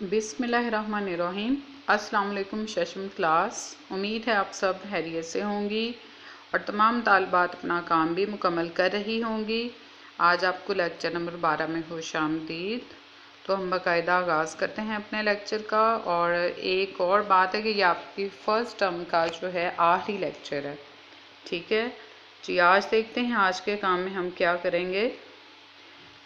बिस्मिल्लाहिर्रहमानिर्रहीम। अस्सलाम वालेकुम शशम क्लास। उम्मीद है आप सब खैरियत से होंगी और तमाम तालिबात अपना काम भी मुकम्मल कर रही होंगी। आज आपको लेक्चर नंबर 12 में खुश आमदीद। तो हम बाकायदा आगाज़ करते हैं अपने लेक्चर का। और एक और बात है कि ये आपकी फ़र्स्ट टर्म का जो है आखिरी लेक्चर है, ठीक है जी। आज देखते हैं आज के काम में हम क्या करेंगे।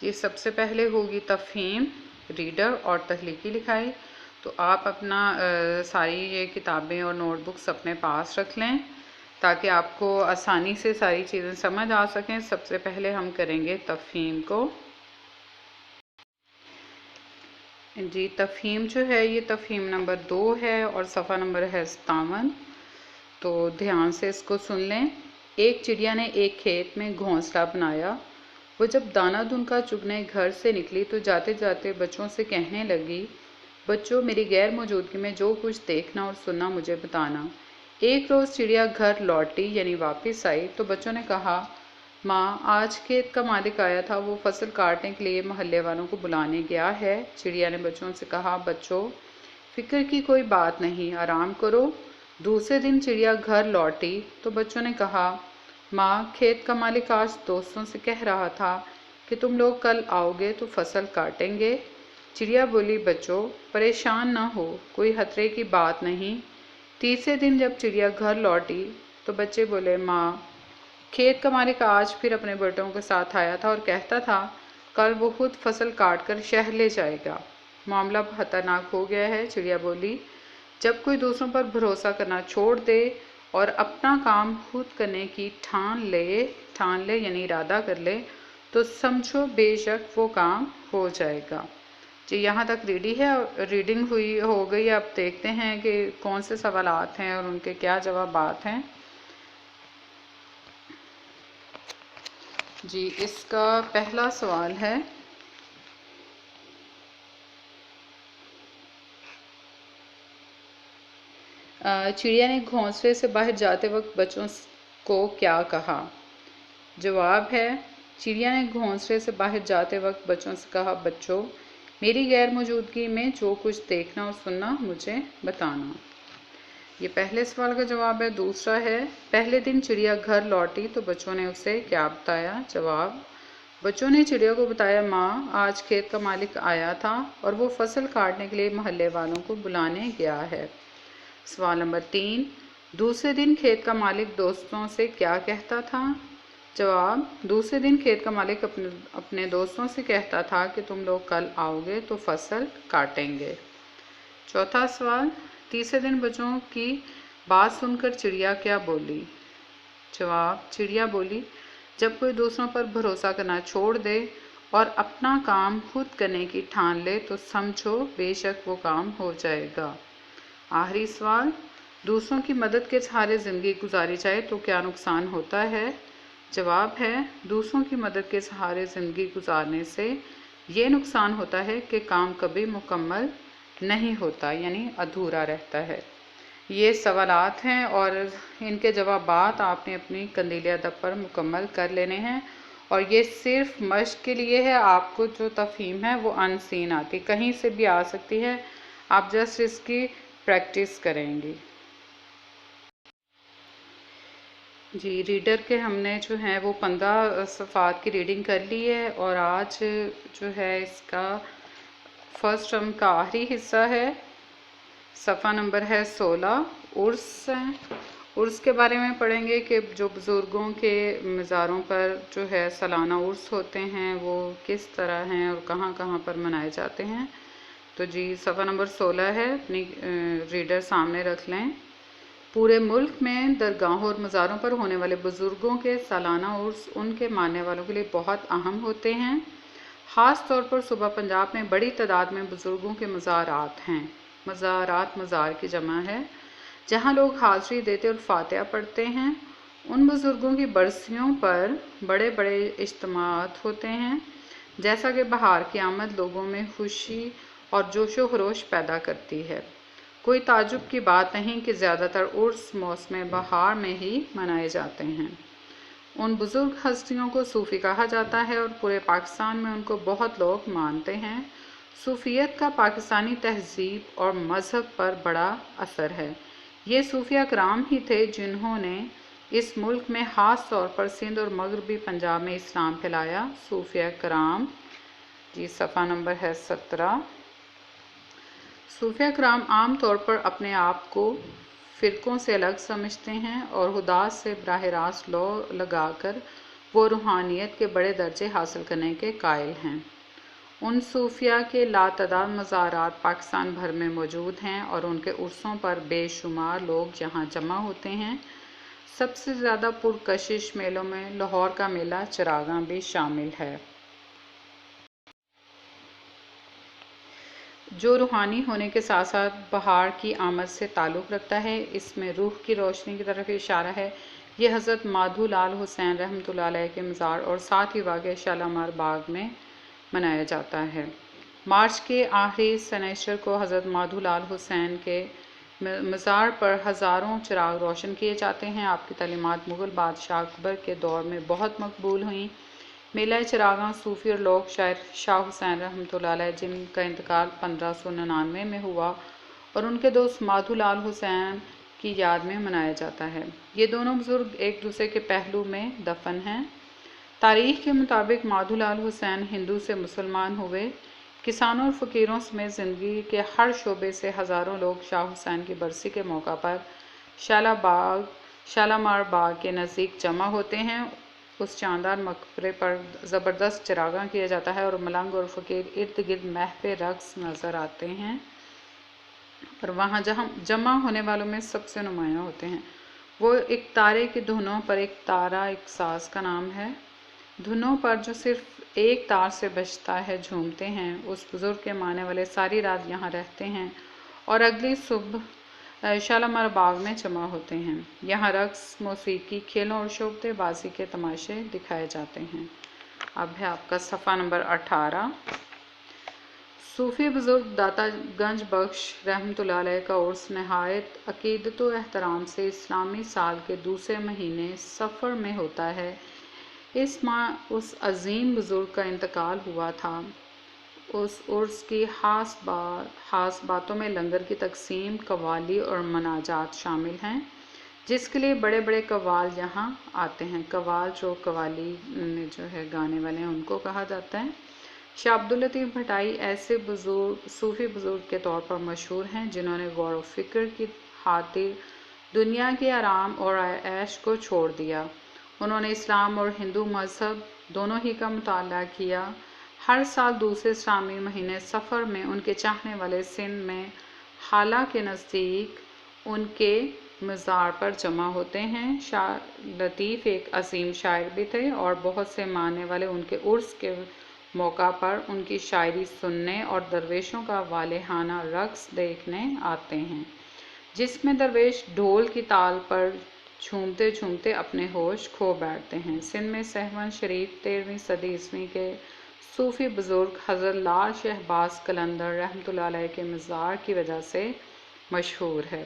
ये सबसे पहले होगी तफ़हीम, रीडर और तख्लीकी लिखाई। तो आप अपना सारी ये किताबें और नोटबुक्स अपने पास रख लें ताकि आपको आसानी से सारी चीज़ें समझ आ सकें। सबसे पहले हम करेंगे तफ़हीम को जी। तफ़हीम जो है ये तफ़हीम नंबर 2 है और सफ़ा नंबर है 57। तो ध्यान से इसको सुन लें। एक चिड़िया ने एक खेत में घोंसला बनाया। वो जब दाना दुनका चुगने घर से निकली तो जाते जाते बच्चों से कहने लगी, बच्चों, मेरी गैर मौजूदगी में जो कुछ देखना और सुनना मुझे बताना। एक रोज़ चिड़िया घर लौटी यानी वापस आई तो बच्चों ने कहा, माँ, आज खेत का मालिक आया था, वो फसल काटने के लिए मोहल्ले वालों को बुलाने गया है। चिड़िया ने बच्चों से कहा, बच्चों, फिक्र की कोई बात नहीं, आराम करो। दूसरे दिन चिड़िया घर लौटी तो बच्चों ने कहा, माँ, खेत का मालिक आज दोस्तों से कह रहा था कि तुम लोग कल आओगे तो फसल काटेंगे। चिड़िया बोली, बच्चों, परेशान ना हो, कोई खतरे की बात नहीं। तीसरे दिन जब चिड़िया घर लौटी तो बच्चे बोले, माँ, खेत का मालिक आज फिर अपने बेटों के साथ आया था और कहता था कल वो खुद फसल काट कर शहर ले जाएगा। मामला खतरनाक हो गया है। चिड़िया बोली, जब कोई दूसरों पर भरोसा करना छोड़ दे और अपना काम खुद करने की ठान ले यानी इरादा कर ले तो समझो बेशक वो काम हो जाएगा जी। यहाँ तक रीडिंग हुई हो गई। अब देखते हैं कि कौन से सवालात हैं और उनके क्या जवाबात हैं जी। इसका पहला सवाल है, चिड़िया ने घोंसले से बाहर जाते वक्त बच्चों को क्या कहा। जवाब है, चिड़िया ने घोंसले से बाहर जाते वक्त बच्चों से कहा, बच्चों, मेरी गैर मौजूदगी में जो कुछ देखना और सुनना मुझे बताना। ये पहले सवाल का जवाब है। दूसरा है, पहले दिन चिड़िया घर लौटी तो बच्चों ने उसे क्या बताया। जवाब, बच्चों ने चिड़िया को बताया, माँ, आज खेत का मालिक आया था और वो फसल काटने के लिए मोहल्ले वालों को बुलाने गया है। सवाल नंबर 3, दूसरे दिन खेत का मालिक दोस्तों से क्या कहता था। जवाब, दूसरे दिन खेत का मालिक अपने दोस्तों से कहता था कि तुम लोग कल आओगे तो फसल काटेंगे। चौथा सवाल, तीसरे दिन बच्चों की बात सुनकर चिड़िया क्या बोली। जवाब, चिड़िया बोली, जब कोई दूसरों पर भरोसा करना छोड़ दे और अपना काम खुद करने की ठान ले तो समझो बेशक वो काम हो जाएगा। आखिरी सवाल, दूसरों की मदद के सहारे ज़िंदगी गुजारी जाए तो क्या नुकसान होता है। जवाब है, दूसरों की मदद के सहारे ज़िंदगी गुजारने से ये नुकसान होता है कि काम कभी मुकम्मल नहीं होता यानी अधूरा रहता है। ये सवालात हैं और इनके जवाबात आपने अपनी कंदील अदब पर मुकम्मल कर लेने हैं। और ये सिर्फ मश्क के लिए है। आपको जो तफ़हीम है वो अनसीन आती, कहीं से भी आ सकती है, आप जस्ट इसकी प्रैक्टिस करेंगी जी। रीडर के हमने जो है वो 15 सफ़ात की रीडिंग कर ली है और आज जो है इसका फर्स्ट टर्म का आखिरी हिस्सा है। सफ़ा नंबर है 16, उर्स है। उर्स के बारे में पढ़ेंगे कि जो बुज़ुर्गों के मज़ारों पर जो है सालाना उर्स होते हैं वो किस तरह हैं और कहाँ कहाँ पर मनाए जाते हैं। तो जी, सफ़ा नंबर 16 है, अपनी रीडर सामने रख लें। पूरे मुल्क में दरगाहों और मज़ारों पर होने वाले बुज़ुर्गों के सालाना उर्स उनके मानने वालों के लिए बहुत अहम होते हैं। ख़ास तौर पर सुबह पंजाब में बड़ी तादाद में बुज़ुर्गों के मज़ारात हैं। मज़ारात मज़ार की जमा है, जहाँ लोग हाज़री देते और फातिहा पढ़ते हैं। उन बुज़ुर्गों की बरसियों पर बड़े बड़े इज्तिमात होते हैं। जैसा कि बहार की आमद लोगों में खुशी और जोशो खरोश पैदा करती है। कोई ताज्जुब की बात नहीं कि ज़्यादातर उर्स मौसम बहार में ही मनाए जाते हैं। उन बुज़ुर्ग हस्तियों को सूफ़ी कहा जाता है और पूरे पाकिस्तान में उनको बहुत लोग मानते हैं। صوفیت کا پاکستانی تہذیب اور مذہب پر بڑا اثر ہے۔ یہ صوفیہ کرام ہی تھے جنہوں نے اس ملک میں خاص طور پر سندھ اور مغربی پنجاب میں اسلام پھیلایا۔ صوفیہ کرام، جی صفحہ نمبر ہے 17۔ صوفیہ کرام عام طور پر اپنے آپ کو فرقوں سے الگ سمجھتے ہیں اور خدا سے براہ راست لو لگا کر وہ روحانیت کے بڑے درجے حاصل کرنے کے قائل ہیں۔ ان صوفیاء کے لاتعداد مزارات پاکستان بھر میں موجود ہیں اور ان کے عرصوں پر بے شمار لوگ یہاں جمع ہوتے ہیں۔ سب سے زیادہ پرکشش میلوں میں لاہور کا میلہ چراغاں بھی شامل ہے، جو روحانی ہونے کے ساتھ ساتھ بہار کی آمد سے تعلق رکھتا ہے۔ اس میں روح کی روشنی کی طرف اشارہ ہے۔ یہ حضرت مادھو لال حسین رحمۃ اللہ علیہ کے مزار اور ساتھ ہی واقع شالامار باغ میں منایا جاتا ہے۔ مارچ کے آخری سنیچر کو حضرت مادھو لال حسین کے مزار پر ہزاروں چراغ روشن کیے جاتے ہیں۔ آپ کی تعلیمات مغل بادشاہ اکبر کے دور میں بہت مقبول ہوئیں۔ میلہ چراغاں صوفی اور لوک شاعر شاہ حسین رحمۃ اللہ علیہ، جن کا انتقال 1599 میں ہوا، اور ان کے دوست مادھو لال حسین کی یاد میں منایا جاتا ہے۔ یہ دونوں بزرگ ایک دوسرے کے پہلو میں دفن ہیں۔ تاریخ کے مطابق مادھو لال حسین ہندو سے مسلمان ہوئے۔ کسانوں اور فقیروں سمیت زندگی کے ہر شعبے سے ہزاروں لوگ شاہ حسین کی برسی کے موقع پر شالامار باغ کے نزدیک جمع ہوتے ہیں۔ اس شاندار مقبرے پر زبردست چراغاں کیا جاتا ہے اور ملنگ اور فقیر ارد گرد محو رقص نظر آتے ہیں، اور وہاں جمع ہونے والوں میں سب سے نمایاں ہوتے ہیں وہ ایک تارے کی دھنوں پر ایک تارا، ایک ساز کا نام ہے۔ دھنوں پر جو صرف ایک تار سے بجتا ہے جھومتے ہیں۔ اس بزرگ کے ماننے والے ساری رات یہاں رہتے ہیں اور اگلی صبح شالامار باغ میں جمع ہوتے ہیں۔ یہاں رقص، موسیقی، کھیلوں اور شعبدے بازی کے تماشے دکھائے جاتے ہیں۔ اب ہے آپ کا صفحہ نمبر 18۔ صوفی بزرگ داتا گنج بخش رحمۃ اللہ علیہ کا عرس نہایت عقیدت و احترام سے اسلامی سال کے دوسرے مہینے صفر میں ہوتا ہے۔ اس ماہ اس عظیم بزرگ کا انتقال ہوا تھا۔ اس عرس کی خاص باتوں میں لنگر کی تقسیم، قوالی اور مناجات شامل ہیں، جس کے لیے بڑے بڑے قوال یہاں آتے ہیں۔ قوال جو قوالی جو ہے گانے والے ہیں ان کو کہا جاتا ہے۔ شاہ عبداللطیف بھٹائی ایسے صوفی بزرگ کے طور پر مشہور ہیں جنہوں نے غور و فکر کی خاطر دنیا کے آرام اور عیش کو چھوڑ دیا۔ انہوں نے اسلام اور ہندو مذہب دونوں ہی کا مطالعہ کیا۔ ہر سال دوسرے اسلامی مہینے صفر میں ان کے چاہنے والے سندھ میں خالہ کے نزدیک ان کے مزار پر جمع ہوتے ہیں۔ شاہ لطیف ایک عظیم شاعر بھی تھے اور بہت سے ماننے والے ان کے عرس کے موقع پر ان کی شاعری سننے اور درویشوں کا والہانہ رقص دیکھنے آتے ہیں، جس میں درویش ڈھول کی تال پر جھومتے جھومتے اپنے ہوش کھو بیٹھتے ہیں۔ سندھ میں سہون شریف 13ویں صدی عیسوی کے صوفی بزرگ حضرت لال شہباز قلندر رحمۃ اللہ علیہ کے مزار کی وجہ سے مشہور ہے۔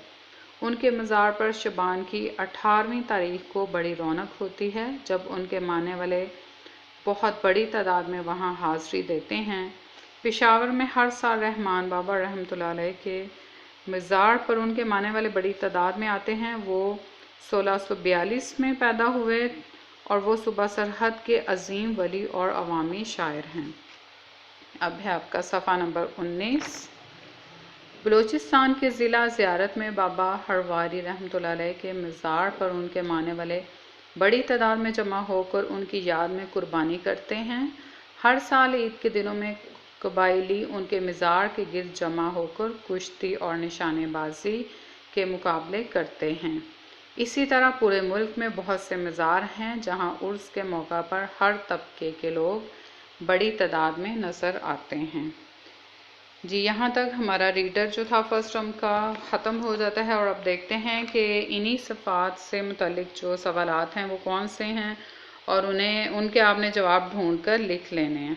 ان کے مزار پر شعبان کی 18ویں تاریخ کو بڑی رونق ہوتی ہے، جب ان کے ماننے والے بہت بڑی تعداد میں وہاں حاضری دیتے ہیں۔ پشاور میں ہر سال رحمان بابا رحمۃ اللہ علیہ کے مزار پر ان کے ماننے والے بڑی تعداد میں آتے ہیں۔ وہ 1642 میں پیدا ہوئے اور وہ صوبہ سرحد کے عظیم ولی اور عوامی شاعر ہیں۔ اب ہے آپ کا صفحہ نمبر 19۔ بلوچستان کے ضلع زیارت میں بابا ہرواری رحمۃ اللہ علیہ کے مزار پر ان کے ماننے والے بڑی تعداد میں جمع ہو کر ان کی یاد میں قربانی کرتے ہیں۔ ہر سال عید کے دنوں میں قبائلی ان کے مزار کے گرد جمع ہو کر کشتی اور نشانے بازی کے مقابلے کرتے ہیں۔ اسی طرح پورے ملک میں بہت سے مزار ہیں جہاں عرس کے موقع پر ہر طبقے کے لوگ بڑی تعداد میں نظر آتے ہیں۔ جی یہاں تک ہمارا ریڈر جو تھا فرسٹ ٹرم کا ختم ہو جاتا ہے، اور اب دیکھتے ہیں کہ انہی صفات سے متعلق جو سوالات ہیں وہ کون سے ہیں، اور ان کے آپ نے جواب ڈھونڈ کر لکھ لینے ہیں۔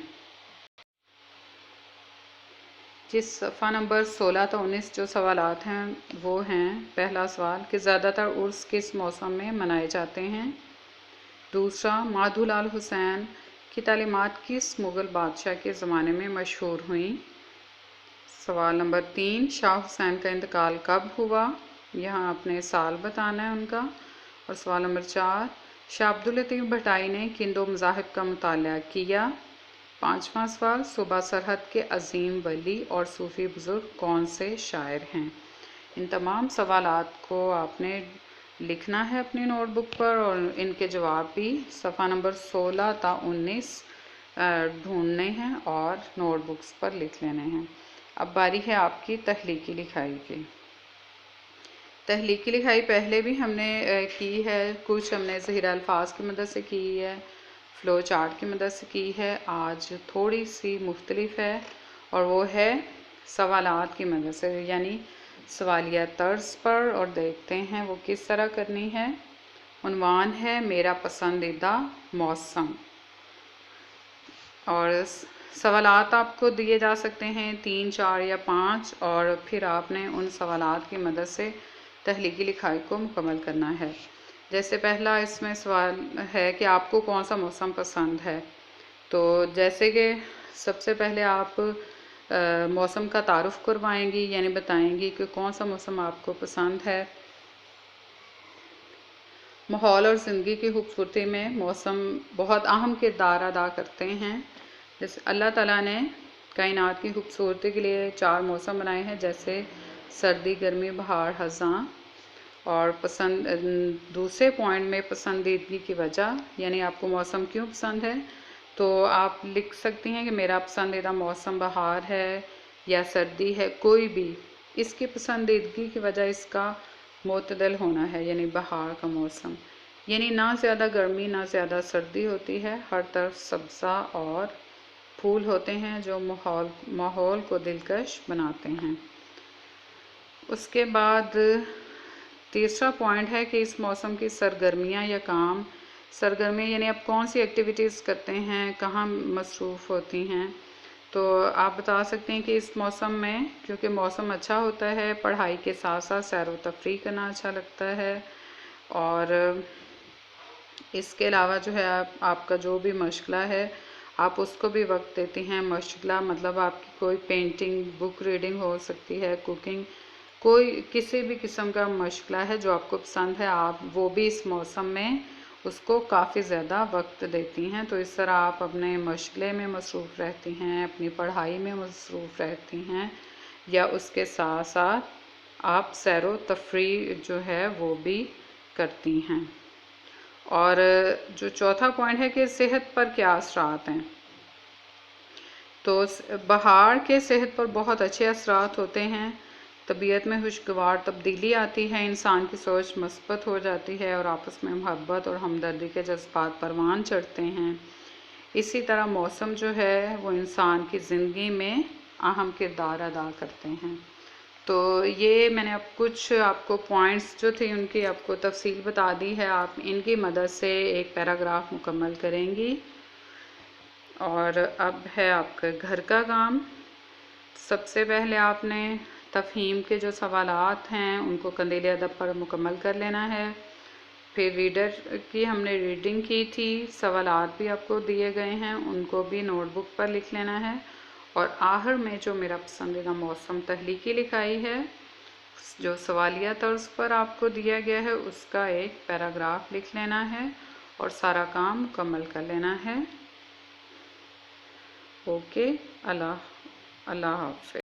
جس صفحہ نمبر 16 تا 19 جو سوالات ہیں وہ ہیں: پہلا سوال کہ زیادہ تر عرس کس موسم میں منائے جاتے ہیں؟ دوسرا، مادھو لال حسین کی تعلیمات کس مغل بادشاہ کے زمانے میں مشہور ہوئیں؟ सवाल नंबर 3, शाह हुसैन का इंतकाल कब हुआ? यहाँ आपने साल बताना है उनका। और सवाल नंबर 4, शाह अब्दुल लतीफ़ भटाई ने किन दो मज़ाहिब का मुताला किया? 5वां सवाल, सूबा सरहद के अजीम वली और सूफ़ी बुज़ुर्ग कौन से शायर हैं? इन तमाम सवालात को आपने लिखना है अपनी नोटबुक पर और इनके जवाब भी सफ़ा नंबर 16 ता 19 ढूंढने हैं और नोटबुक्स पर लिख लेने हैं। अब बारी है आपकी तहलीकी लिखाई की। तहलीकी लिखाई पहले भी हमने की है, कुछ हमने ज़हीरा अल्फाज की मदद से की है, फ़्लो चार्ट की मदद से की है। आज थोड़ी सी मुख्तलिफ है और वो है सवालात की मदद से, यानी सवालिया तर्ज पर, और देखते हैं वो किस तरह करनी है। उन्वान है मेरा पसंदीदा मौसम, और सवालात आपको दिए जा सकते हैं 3, 4 या 5, और फिर आपने उन सवालात की मदद से तहलीकी लिखाई को मुकम्मल करना है। जैसे पहला इसमें सवाल है कि आपको कौन सा मौसम पसंद है। तो जैसे कि सबसे पहले आप मौसम का तारुफ करवाएंगी, यानी बताएंगी कि कौन सा मौसम आपको पसंद है। माहौल और ज़िंदगी की खूबसूरती में मौसम बहुत अहम किरदार अदा करते हैं। जैसे अल्लाह ताला ने कायनात की खूबसूरती के लिए 4 मौसम बनाए हैं, जैसे सर्दी, गर्मी, बहार, ख़ज़ां। और दूसरे पॉइंट में पसंदीदगी की वजह, यानी आपको मौसम क्यों पसंद है, तो आप लिख सकती हैं कि मेरा पसंदीदा मौसम बहार है या सर्दी है, कोई भी। इसकी पसंदीदगी की वजह इसका मोतदल होना है, यानी बहार का मौसम, यानी ना ज़्यादा गर्मी ना ज़्यादा सर्दी होती है, हर तरफ सब्ज़ा और फूल होते हैं जो माहौल को दिलकश बनाते हैं। उसके बाद तीसरा पॉइंट है कि इस मौसम की सरगर्मियाँ या काम। सरगर्मी यानी आप कौन सी एक्टिविटीज़ करते हैं, कहाँ मसरूफ़ होती हैं। तो आप बता सकते हैं कि इस मौसम में, क्योंकि मौसम अच्छा होता है, पढ़ाई के साथ साथ सैर व तफरीह करना अच्छा लगता है। और इसके अलावा जो है आपका जो भी मशगला है आप उसको भी वक्त देती हैं। मशगला मतलब आपकी कोई पेंटिंग, बुक रीडिंग हो सकती है, कुकिंग, कोई किसी भी किस्म का मशगला है जो आपको पसंद है, आप वो भी इस मौसम में उसको काफ़ी ज़्यादा वक्त देती हैं। तो इस तरह आप अपने मशगले में मसरूफ़ रहती हैं, अपनी पढ़ाई में मसरूफ़ रहती हैं, या उसके साथ साथ आप सैर व तफरीह जो है वो भी करती हैं। और जो चौथा पॉइंट है कि सेहत पर क्या असरात हैं। तो बहार के सेहत पर बहुत अच्छे असरात होते हैं। तबीयत में खुशगवार तब्दीली आती है, इंसान की सोच मस्बत हो जाती है और आपस में मोहब्बत और हमदर्दी के जज्बात परवान चढ़ते हैं। इसी तरह मौसम जो है वो इंसान की ज़िंदगी में अहम किरदार अदा करते हैं। तो ये मैंने अब कुछ आपको पॉइंट्स जो थे उनकी आपको तफसील बता दी है। आप इनकी मदद से एक पैराग्राफ मुकम्मल करेंगी। और अब है आपका घर का काम। सबसे पहले आपने तफ़हीम के जो सवालात हैं उनको कंदील अदब पर मुकम्मल कर लेना है। फिर रीडर की हमने रीडिंग की थी, सवालात भी आपको दिए गए हैं, उनको भी नोटबुक पर लिख लेना है। और आखिर में जो मेरा पसंदीदा मौसम तहलीकी लिखाई है, जो सवालिया तर्ज पर आपको दिया गया है, उसका एक पैराग्राफ लिख लेना है और सारा काम मुकम्मल कर लेना है। ओके, अल्लाह हाफ़िज़।